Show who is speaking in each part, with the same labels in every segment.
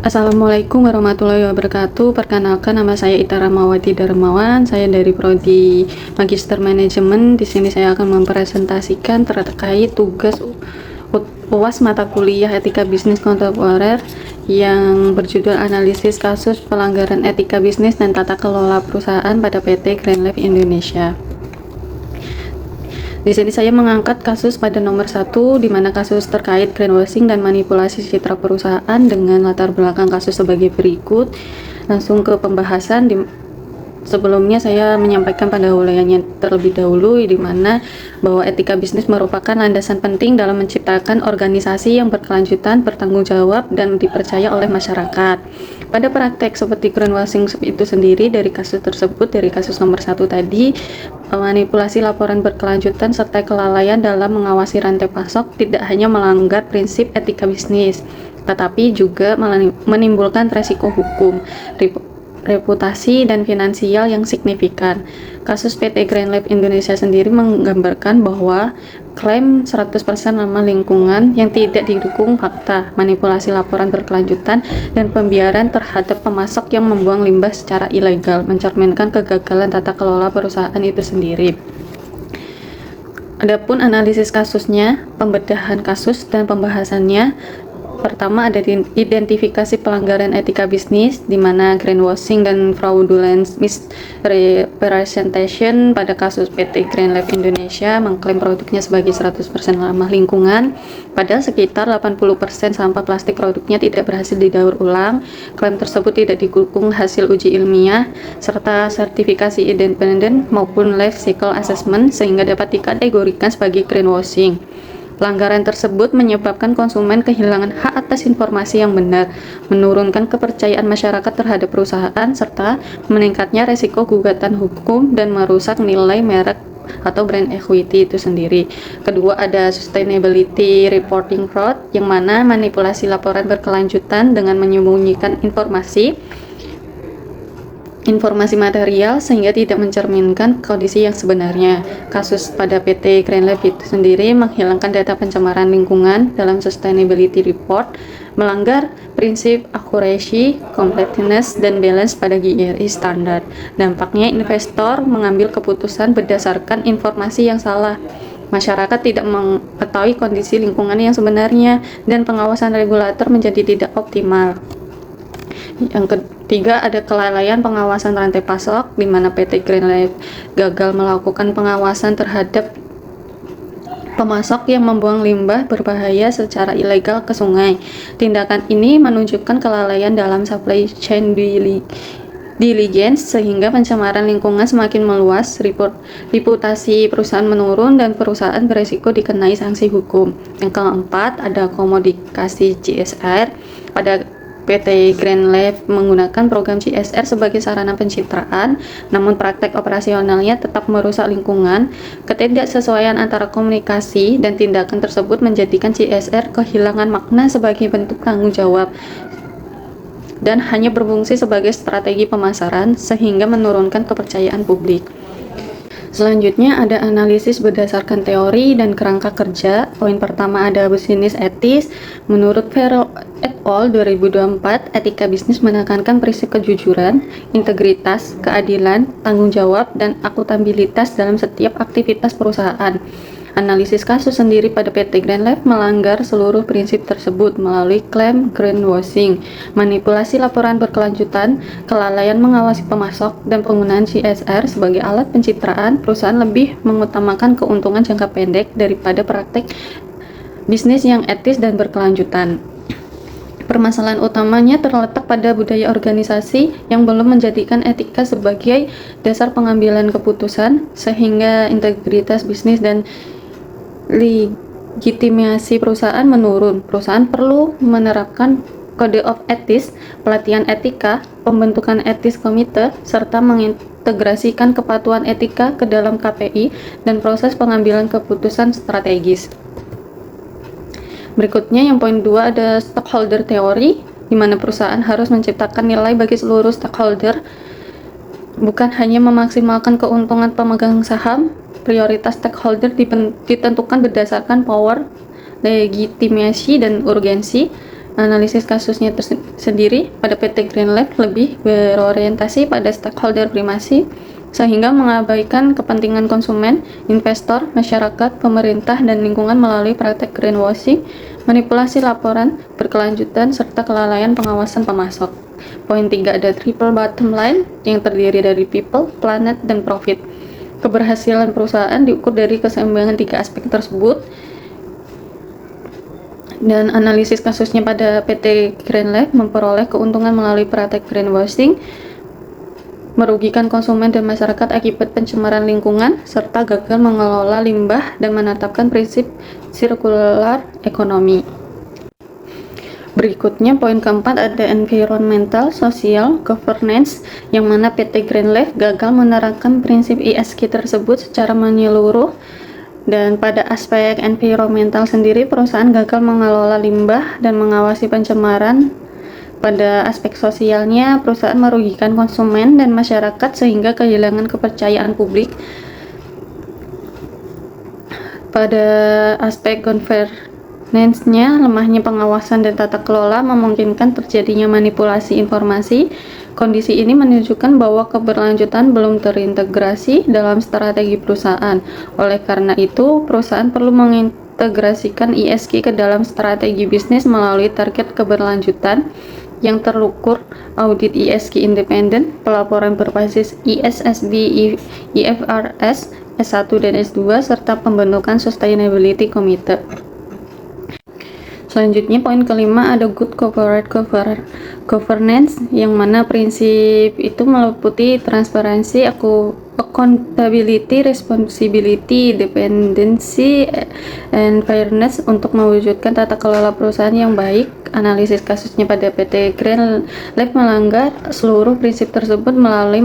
Speaker 1: Assalamualaikum warahmatullahi wabarakatuh. Perkenalkan, nama saya Ita Ramawati Darmawan. Saya dari Prodi Magister Manajemen. Di sini saya akan mempresentasikan terkait tugas UAS mata kuliah Etika Bisnis Kontemporer yang berjudul Analisis Kasus Pelanggaran Etika Bisnis dan Tata Kelola Perusahaan pada PT Grand Life Indonesia. Di sini saya mengangkat kasus pada nomor 1, di mana kasus terkait greenwashing dan manipulasi citra perusahaan dengan latar belakang kasus sebagai berikut. Langsung ke pembahasan. Sebelumnya saya menyampaikan pendahuluannya terlebih dahulu, di mana bahwa etika bisnis merupakan landasan penting dalam menciptakan organisasi yang berkelanjutan, bertanggung jawab, dan dipercaya oleh masyarakat. Pada praktek seperti greenwashing itu sendiri, dari kasus tersebut, dari kasus nomor 1 tadi, manipulasi laporan berkelanjutan serta kelalaian dalam mengawasi rantai pasok tidak hanya melanggar prinsip etika bisnis, tetapi juga menimbulkan resiko hukum, reputasi, dan finansial yang signifikan. Kasus PT Grand Life Indonesia sendiri menggambarkan bahwa klaim 100% ramah lingkungan yang tidak didukung fakta, manipulasi laporan berkelanjutan, dan pembiaran terhadap pemasok yang membuang limbah secara ilegal mencerminkan kegagalan tata kelola perusahaan itu sendiri. Adapun analisis kasusnya, pembedahan kasus dan pembahasannya. Pertama, ada identifikasi pelanggaran etika bisnis, di mana greenwashing dan fraudulent misrepresentation pada kasus PT Grand Life Indonesia mengklaim produknya sebagai 100% ramah lingkungan, padahal sekitar 80% sampah plastik produknya tidak berhasil didaur ulang. Klaim tersebut tidak didukung hasil uji ilmiah, serta sertifikasi independen maupun life cycle assessment, sehingga dapat dikategorikan sebagai greenwashing. Pelanggaran tersebut menyebabkan konsumen kehilangan hak atas informasi yang benar, menurunkan kepercayaan masyarakat terhadap perusahaan, serta meningkatnya resiko gugatan hukum dan merusak nilai merek atau brand equity itu sendiri. Kedua, ada sustainability reporting fraud, yang mana manipulasi laporan berkelanjutan dengan menyembunyikan informasi material sehingga tidak mencerminkan kondisi yang sebenarnya. Kasus pada PT Grand Life itu sendiri menghilangkan data pencemaran lingkungan dalam sustainability report, melanggar prinsip accuracy, completeness, dan balance pada GRI standar. Dampaknya, investor mengambil keputusan berdasarkan informasi yang salah. Masyarakat tidak mengetahui kondisi lingkungan yang sebenarnya, dan pengawasan regulator menjadi tidak optimal. Yang ketiga, ada kelalaian pengawasan rantai pasok, di mana PT Grand Life gagal melakukan pengawasan terhadap pemasok yang membuang limbah berbahaya secara ilegal ke sungai. Tindakan ini menunjukkan kelalaian dalam supply chain diligence, sehingga pencemaran lingkungan semakin meluas, reputasi perusahaan menurun, dan perusahaan beresiko dikenai sanksi hukum. Yang keempat, ada komodifikasi CSR. Pada PT Grand Life menggunakan program CSR sebagai sarana pencitraan, namun praktek operasionalnya tetap merusak lingkungan. Ketidaksesuaian antara komunikasi dan tindakan tersebut menjadikan CSR kehilangan makna sebagai bentuk tanggung jawab dan hanya berfungsi sebagai strategi pemasaran, sehingga menurunkan kepercayaan publik. Selanjutnya, ada analisis berdasarkan teori dan kerangka kerja. Poin pertama, ada bisnis etis. Menurut Ferrell et al. 2024, etika bisnis menekankan prinsip kejujuran, integritas, keadilan, tanggung jawab, dan akuntabilitas dalam setiap aktivitas perusahaan. Analisis kasus sendiri pada PT Grand Life melanggar seluruh prinsip tersebut melalui klaim greenwashing, manipulasi laporan berkelanjutan, kelalaian mengawasi pemasok, dan penggunaan CSR sebagai alat pencitraan. Perusahaan lebih mengutamakan keuntungan jangka pendek daripada praktek bisnis yang etis dan berkelanjutan. Permasalahan utamanya terletak pada budaya organisasi yang belum menjadikan etika sebagai dasar pengambilan keputusan, sehingga integritas bisnis dan legitimasi perusahaan menurun. Perusahaan perlu menerapkan kode of ethics, pelatihan etika, pembentukan etis komite, serta mengintegrasikan kepatuhan etika ke dalam KPI dan proses pengambilan keputusan strategis. Berikutnya, yang poin 2, ada stakeholder teori, di mana perusahaan harus menciptakan nilai bagi seluruh stakeholder, bukan hanya memaksimalkan keuntungan pemegang saham. Prioritas stakeholder ditentukan berdasarkan power, legitimasi, dan urgensi. Analisis kasusnya sendiri pada PT Greenlab lebih berorientasi pada stakeholder primasi, sehingga mengabaikan kepentingan konsumen, investor, masyarakat, pemerintah, dan lingkungan melalui praktek greenwashing, manipulasi laporan berkelanjutan, serta kelalaian pengawasan pemasok. Poin 3 ada triple bottom line yang terdiri dari people, planet, dan profit. Keberhasilan perusahaan diukur dari keseimbangan 3 aspek tersebut. Dan analisis kasusnya pada PT Greenlab memperoleh keuntungan melalui praktek greenwashing, merugikan konsumen dan masyarakat akibat pencemaran lingkungan, serta gagal mengelola limbah dan menetapkan prinsip sirkular ekonomi. Berikutnya poin keempat ada environmental, social, governance, yang mana PT Greenlab gagal menerapkan prinsip ESG tersebut secara menyeluruh. Dan pada aspek environmental sendiri, perusahaan gagal mengelola limbah dan mengawasi pencemaran. Pada aspek sosialnya, perusahaan merugikan konsumen dan masyarakat sehingga kehilangan kepercayaan publik. Pada aspek governance-nya, lemahnya pengawasan dan tata kelola memungkinkan terjadinya manipulasi informasi. Kondisi ini menunjukkan bahwa keberlanjutan belum terintegrasi dalam strategi perusahaan. Oleh karena itu, perusahaan perlu mengintegrasikan ESG ke dalam strategi bisnis melalui target keberlanjutan yang terukur, audit ESG independen, pelaporan berbasis ISSB, IFRS, S1 dan S2, serta pembentukan Sustainability Committee. Selanjutnya poin kelima ada good corporate governance, yang mana prinsip itu meliputi transparansi, accountability, responsibility, dependency, and fairness untuk mewujudkan tata kelola perusahaan yang baik. Analisis kasusnya pada PT Greenlab melanggar seluruh prinsip tersebut melalui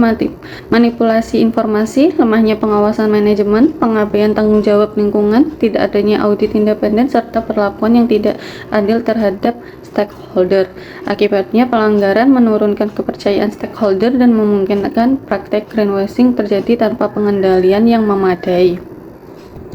Speaker 1: manipulasi informasi, lemahnya pengawasan manajemen, pengabaian tanggung jawab lingkungan, tidak adanya audit independen, serta perlakuan yang tidak adil terhadap stakeholder. Akibatnya, pelanggaran menurunkan kepercayaan stakeholder dan memungkinkan praktek greenwashing terjadi tanpa pengendalian yang memadai.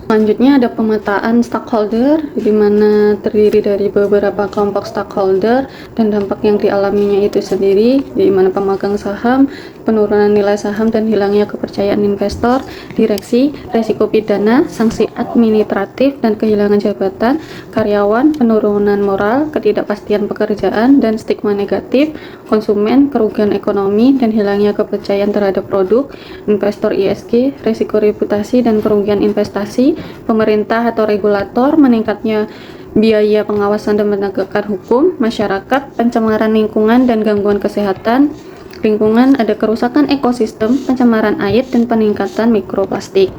Speaker 1: Selanjutnya ada pemetaan stakeholder, di mana terdiri dari beberapa kelompok stakeholder dan dampak yang dialaminya itu sendiri, di mana pemegang saham, penurunan nilai saham dan hilangnya kepercayaan investor, direksi, resiko pidana, sanksi administratif dan kehilangan jabatan, karyawan, penurunan moral, ketidakpastian pekerjaan dan stigma negatif, konsumen, kerugian ekonomi dan hilangnya kepercayaan terhadap produk, investor ESG, resiko reputasi dan kerugian investasi, pemerintah atau regulator, meningkatnya biaya pengawasan dan penegakan hukum, masyarakat, pencemaran lingkungan dan gangguan kesehatan lingkungan, ada kerusakan ekosistem, pencemaran air, dan peningkatan mikroplastik.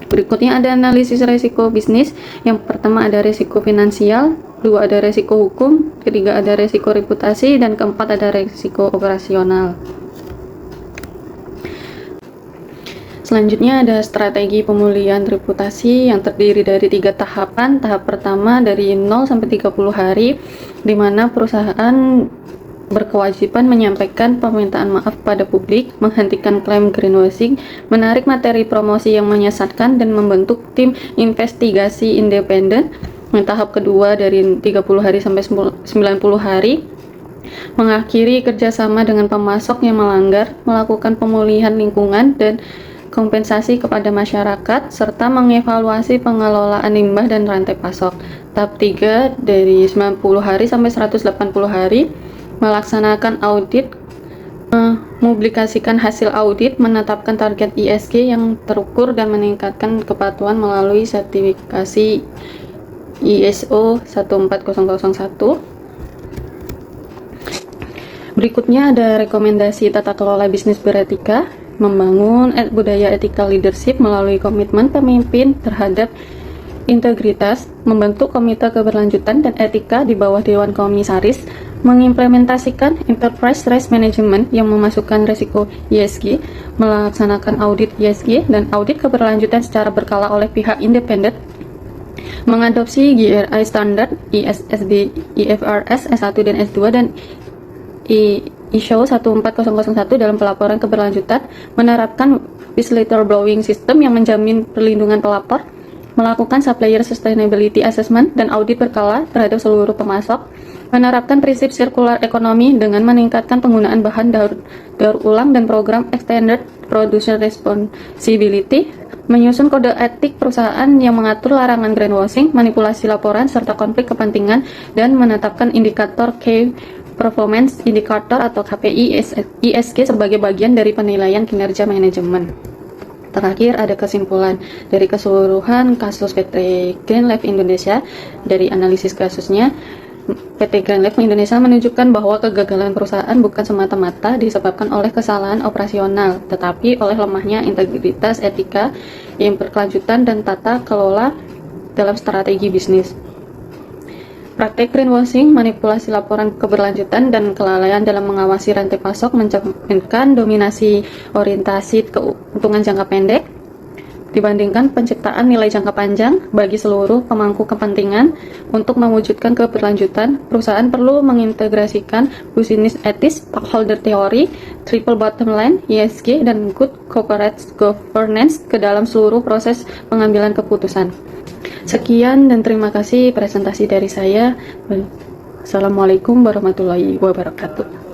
Speaker 1: Berikutnya ada analisis resiko bisnis. Yang pertama ada resiko finansial, dua ada resiko hukum, ketiga ada resiko reputasi, dan keempat ada resiko operasional. Selanjutnya ada strategi pemulihan reputasi yang terdiri dari 3 tahapan. Tahap pertama dari 0 sampai 30 hari, di mana perusahaan berkewajiban menyampaikan permintaan maaf pada publik, menghentikan klaim greenwashing, menarik materi promosi yang menyesatkan, dan membentuk tim investigasi independen. Tahap kedua dari 30 hari sampai 90 hari, mengakhiri kerjasama dengan pemasok yang melanggar, melakukan pemulihan lingkungan dan kompensasi kepada masyarakat, serta mengevaluasi pengelolaan limbah dan rantai pasok. Tahap 3 dari 90 hari sampai 180 hari, melaksanakan audit, mempublikasikan hasil audit, menetapkan target ESG yang terukur, dan meningkatkan kepatuhan melalui sertifikasi ISO 14001. Berikutnya ada rekomendasi tata kelola bisnis beretika, membangun budaya ethical leadership melalui komitmen pemimpin terhadap integritas, membentuk komite keberlanjutan dan etika di bawah Dewan Komisaris, mengimplementasikan enterprise risk management yang memasukkan risiko ESG, melaksanakan audit ESG dan audit keberlanjutan secara berkala oleh pihak independen, mengadopsi GRI standar ISSB, IFRS, S1 dan S2 dan ISO 14001 dalam pelaporan keberlanjutan, menerapkan whistleblowing system yang menjamin perlindungan pelapor, melakukan supplier sustainability assessment dan audit berkala terhadap seluruh pemasok, Menerapkan prinsip sirkular ekonomi dengan meningkatkan penggunaan bahan daur ulang dan program Extended Producer Responsibility, menyusun kode etik perusahaan yang mengatur larangan greenwashing, manipulasi laporan, serta konflik kepentingan, dan menetapkan indikator Key Performance Indicator atau KPI ESG sebagai bagian dari penilaian kinerja manajemen. Terakhir, ada kesimpulan dari keseluruhan kasus PT Greenleaf Indonesia. Dari analisis kasusnya, PT Greenleaf Indonesia menunjukkan bahwa kegagalan perusahaan bukan semata-mata disebabkan oleh kesalahan operasional, tetapi oleh lemahnya integritas, etika yang berkelanjutan, dan tata kelola dalam strategi bisnis. Praktek greenwashing, manipulasi laporan keberlanjutan, dan kelalaian dalam mengawasi rantai pasok mencerminkan dominasi orientasi keuntungan jangka pendek dibandingkan penciptaan nilai jangka panjang bagi seluruh pemangku kepentingan. Untuk mewujudkan keberlanjutan, perusahaan perlu mengintegrasikan bisnis etis, stakeholder theory, triple bottom line, ESG, dan good corporate governance ke dalam seluruh proses pengambilan keputusan. Sekian dan terima kasih presentasi dari saya. Assalamualaikum warahmatullahi wabarakatuh.